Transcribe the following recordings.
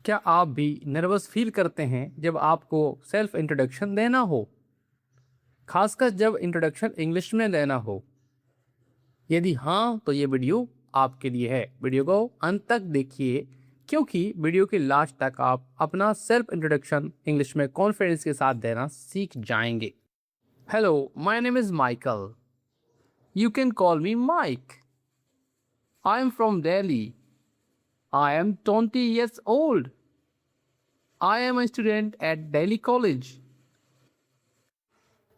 क्या आप भी नर्वस फील करते हैं जब आपको सेल्फ इंट्रोडक्शन देना हो, खासकर जब इंट्रोडक्शन इंग्लिश में देना हो? यदि हाँ, तो ये वीडियो आपके लिए है। वीडियो को अंत तक देखिए, क्योंकि वीडियो के लास्ट तक आप अपना सेल्फ इंट्रोडक्शन इंग्लिश में कॉन्फिडेंस के साथ देना सीख जाएंगे। Hello, my name is Michael. You can call me Mike. I am from Delhi. I am 20 years old. I am a student at Delhi College.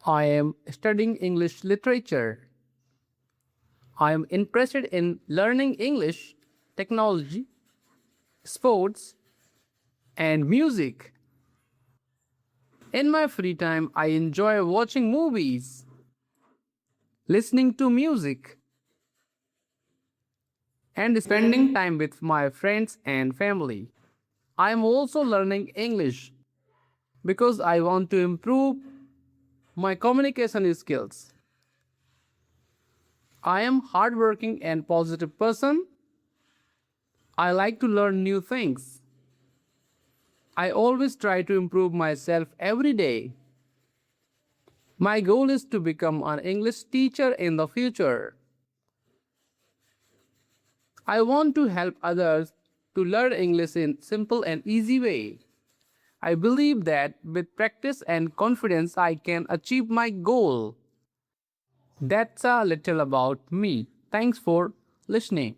I am studying English literature. I am interested in learning English, technology, sports, and music. In my free time, I enjoy watching movies, listening to music, and spending time with my friends and family. I am also learning English because I want to improve my communication skills. I am hardworking and positive person. I like to learn new things. I always try to improve myself every day. My goal is to become an English teacher in the future. I want to help others to learn English in simple and easy way. I believe that with practice and confidence I can achieve my goal. That's a little about me. Thanks for listening.